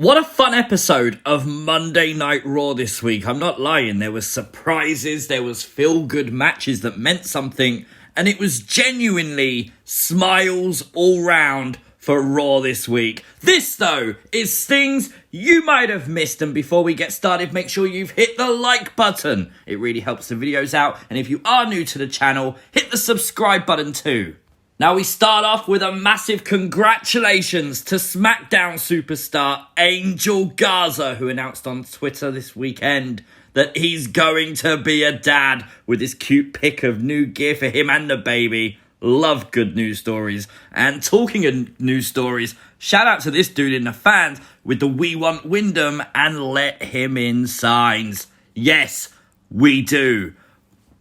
What a fun episode of Monday Night Raw this week. I'm not lying. There was surprises, there was feel-good matches that meant something, and it was genuinely smiles all round for Raw this week. This, though, is things you might have missed, and before we get started, make sure you've hit the like button. It really helps the videos out, and if you are new to the channel, hit the subscribe button too. Now we start off with a massive congratulations to SmackDown superstar Angel Garza, who announced on Twitter this weekend that he's going to be a dad with this cute pic of new gear for him and the baby. Love good news stories. And talking of news stories, shout out to this dude in the fans with the "We Want Wyndham and Let Him In" signs. Yes, we do.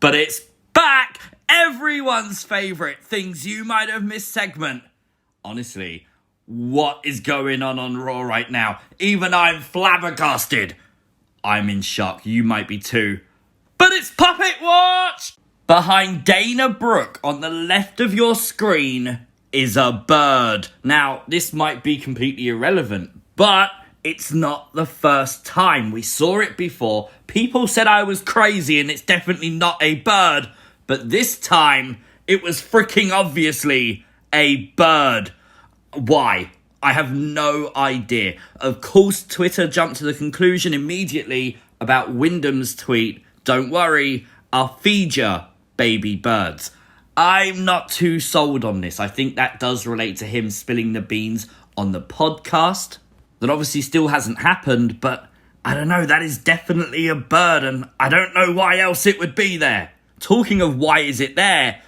But it's back! Everyone's favourite things you might have missed segment. Honestly, what is going on Raw right now? Even I'm flabbergasted. I'm in shock. You might be too. But it's Puppet Watch! Behind Dana Brooke on the left of your screen is a bird. Now, this might be completely irrelevant, but it's not the first time. We saw it before. People said I was crazy and it's definitely not a bird. But this time, it was freaking obviously a bird. Why? I have no idea. Of course, Twitter jumped to the conclusion immediately about Wyndham's tweet, "Don't worry, I'll feed ya, baby birds." I'm not too sold on this. I think that does relate to him spilling the beans on the podcast. That obviously still hasn't happened, but I don't know, that is definitely a bird, and I don't know why else it would be there. Talking of why is it there,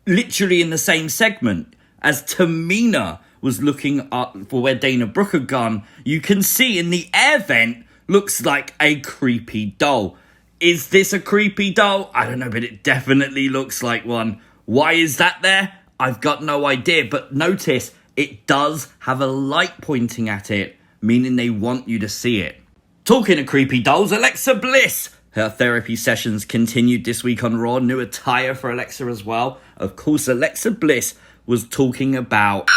literally in the same segment, as Tamina was looking up for where Dana Brooke had gone, you can see in the air vent, looks like a creepy doll. Is this a creepy doll? I don't know, but it definitely looks like one. Why is that there? I've got no idea, but notice it does have a light pointing at it, meaning they want you to see it. Talking of creepy dolls, Alexa Bliss. Her therapy sessions continued this week on Raw. New attire for Alexa as well. Of course, Alexa Bliss was talking about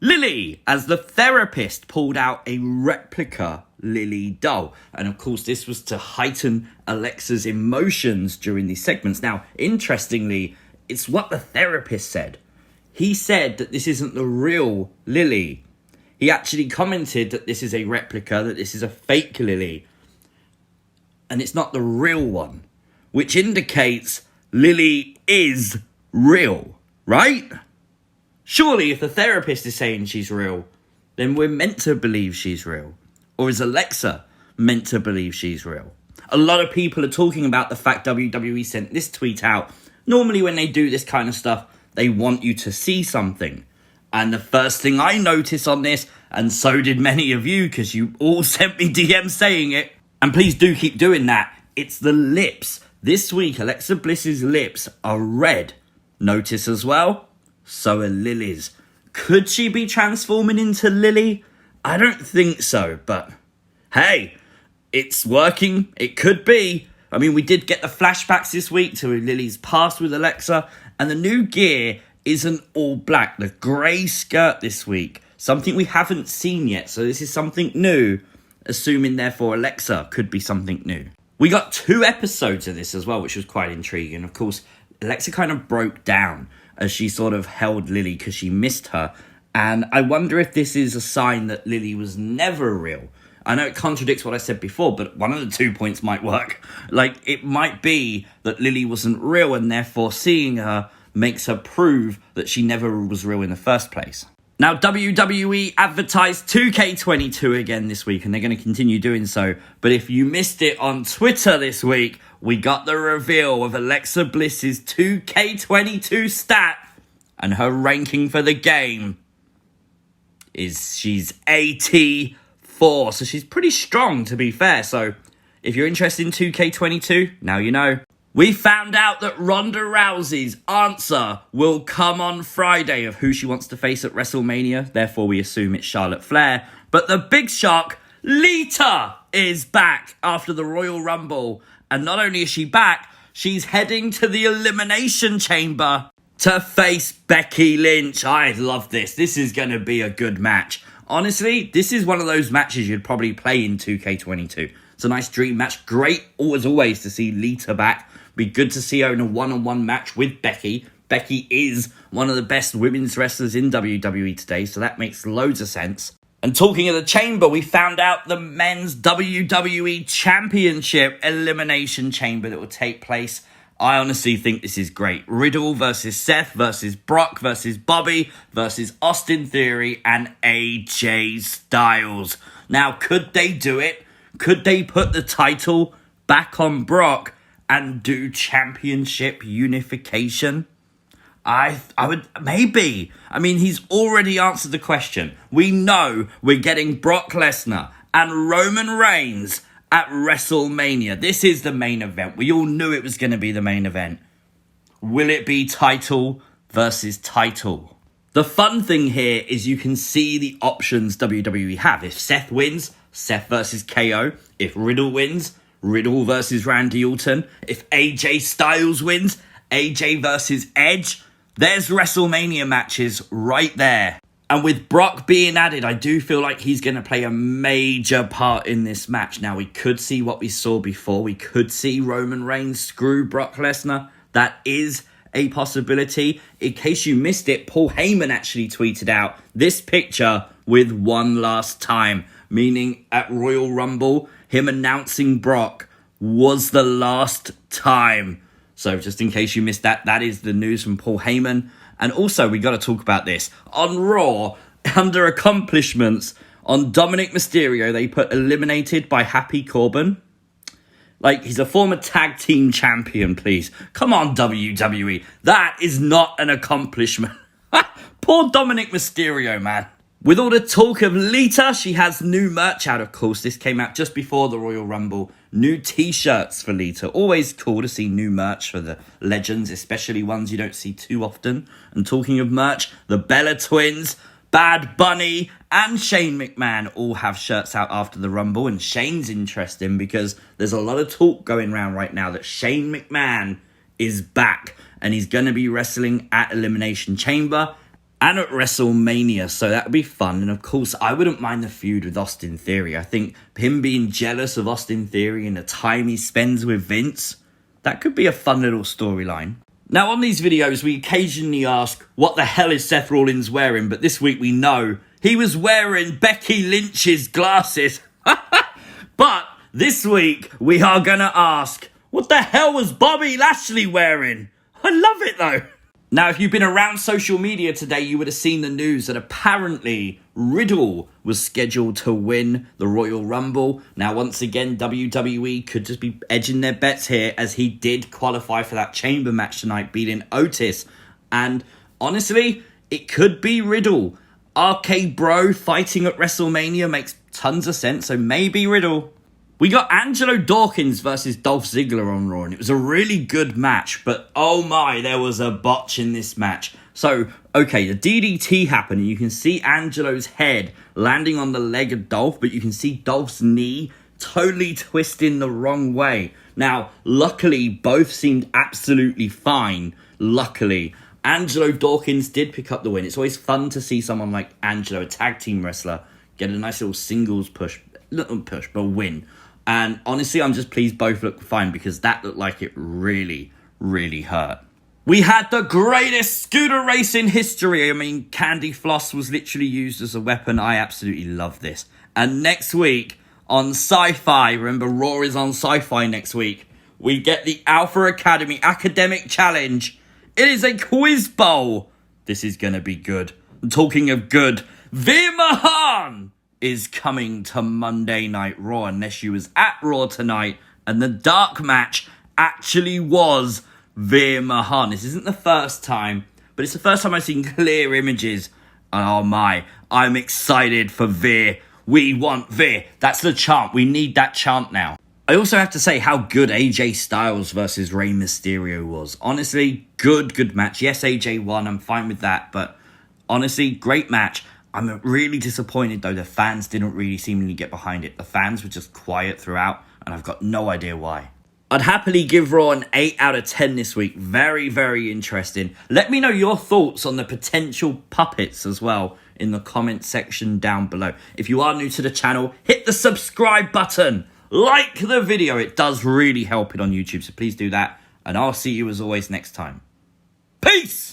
Lilly, as the therapist pulled out a replica Lilly doll. And of course, this was to heighten Alexa's emotions during these segments. Now, interestingly, it's what the therapist said. He said that this isn't the real Lilly. He actually commented that this is a replica, that this is a fake Lilly. And it's not the real one. Which indicates Lilly is real, right? Surely if the therapist is saying she's real, then we're meant to believe she's real. Or is Alexa meant to believe she's real? A lot of people are talking about the fact WWE sent this tweet out. Normally when they do this kind of stuff, they want you to see something. And the first thing I noticed on this, and so did many of you, because you all sent me DMs saying it, and please do keep doing that, it's the lips. This week, Alexa Bliss's lips are red. Notice as well, so are Lily's. Could she be transforming into Lilly? I don't think so, but hey, it's working. It could be. I mean, we did get the flashbacks this week to Lily's past with Alexa, and the new gear isn't all black. The grey skirt this week, something we haven't seen yet, so this is something new, assuming therefore Alexa could be something new. We got 2 episodes of this as well, which was quite intriguing. Of course, Alexa kind of broke down as she sort of held Lilly because she missed her, and I wonder if this is a sign that Lilly was never real. I know it contradicts what I said before, but one of the 2 points might work. Like, it might be that Lilly wasn't real, and therefore seeing her makes her prove that she never was real in the first place. Now, WWE advertised 2K22 again this week, and they're going to continue doing so. But if you missed it on Twitter this week, we got the reveal of Alexa Bliss's 2K22 stat, and her ranking for the game is she's 84. So she's pretty strong, to be fair. So if you're interested in 2K22, now you know. We found out that Ronda Rousey's answer will come on Friday of who she wants to face at WrestleMania. Therefore, we assume it's Charlotte Flair. But the big shock, Lita is back after the Royal Rumble. And not only is she back, she's heading to the Elimination Chamber to face Becky Lynch. I love this. This is going to be a good match. Honestly, this is one of those matches you'd probably play in 2K22. It's a nice dream match. Great, as always, to see Lita back. Be good to see her in a one-on-one match with Becky. Becky is one of the best women's wrestlers in WWE today, so that makes loads of sense. And talking of the Chamber, we found out the men's WWE Championship Elimination Chamber that will take place. I honestly think this is great. Riddle versus Seth versus Brock versus Bobby versus Austin Theory and AJ Styles. Now, could they do it? Could they put the title back on Brock and do championship unification? I would, maybe. I mean, he's already answered the question. We know we're getting Brock Lesnar and Roman Reigns at WrestleMania. This is the main event. We all knew it was going to be the main event. Will it be title versus title? The fun thing here is you can see the options WWE have. If Seth wins, Seth versus KO. If Riddle wins, Riddle versus Randy Orton. If AJ Styles wins, AJ versus Edge. There's WrestleMania matches right there. And with Brock being added, I do feel like he's going to play a major part in this match. Now, we could see what we saw before. We could see Roman Reigns screw Brock Lesnar. That is a possibility. In case you missed it, Paul Heyman actually tweeted out this picture with one last time. Meaning at Royal Rumble, him announcing Brock was the last time. So just in case you missed that, that is the news from Paul Heyman. And also, we got to talk about this. On Raw, under accomplishments, on Dominik Mysterio, they put eliminated by Happy Corbin. Like, he's a former tag team champion, please. Come on, WWE. That is not an accomplishment. Poor Dominik Mysterio, man. With all the talk of Lita, she has new merch out, of course. This came out just before the Royal Rumble. New t-shirts for Lita. Always cool to see new merch for the legends, especially ones you don't see too often. And talking of merch, the Bella Twins, Bad Bunny, and Shane McMahon all have shirts out after the Rumble. And Shane's interesting because there's a lot of talk going around right now that Shane McMahon is back. And he's going to be wrestling at Elimination Chamber and at WrestleMania, so that would be fun. And of course, I wouldn't mind the feud with Austin Theory. I think him being jealous of Austin Theory and the time he spends with Vince, that could be a fun little storyline. Now, on these videos, we occasionally ask, what the hell is Seth Rollins wearing? But this week we know he was wearing Becky Lynch's glasses. But this week, we are going to ask, what the hell was Bobby Lashley wearing? I love it, though. Now, if you've been around social media today, you would have seen the news that apparently Riddle was scheduled to win the Royal Rumble. Now, once again, WWE could just be edging their bets here as he did qualify for that chamber match tonight, beating Otis. And honestly, it could be Riddle. RK Bro fighting at WrestleMania makes tons of sense, so maybe Riddle. We got Angelo Dawkins versus Dolph Ziggler on Raw, and it was a really good match, but oh my, there was a botch in this match. So, okay, the DDT happened, and you can see Angelo's head landing on the leg of Dolph, but you can see Dolph's knee totally twisting the wrong way. Now, luckily, both seemed absolutely fine, luckily. Angelo Dawkins did pick up the win. It's always fun to see someone like Angelo, a tag team wrestler, get a nice little singles push, not push, but win. And honestly, I'm just pleased both look fine because that looked like it really, really hurt. We had the greatest scooter race in history. I mean, Candy Floss was literally used as a weapon. I absolutely love this. And next week on Sci-Fi, remember Raw is on Sci-Fi next week, we get the Alpha Academy Academic Challenge. It is a quiz bowl. This is going to be good. And talking of good, Veer Mahan is coming to Monday Night Raw, unless you was at Raw tonight, and the dark match actually was Veer Mahan. This isn't the first time, but it's the first time I've seen clear images. Oh my, I'm excited for Veer. We want Veer. That's the chant. We need that chant now. I also have to say how good AJ Styles versus Rey Mysterio was. Honestly, good match. Yes, AJ won. I'm fine with that, but honestly, great match. I'm really disappointed, though, the fans didn't really seemingly get behind it. The fans were just quiet throughout, and I've got no idea why. I'd happily give Raw an 8 out of 10 this week. Very, very interesting. Let me know your thoughts on the potential puppets as well in the comment section down below. If you are new to the channel, hit the subscribe button. Like the video. It does really help it on YouTube, so please do that. And I'll see you as always next time. Peace!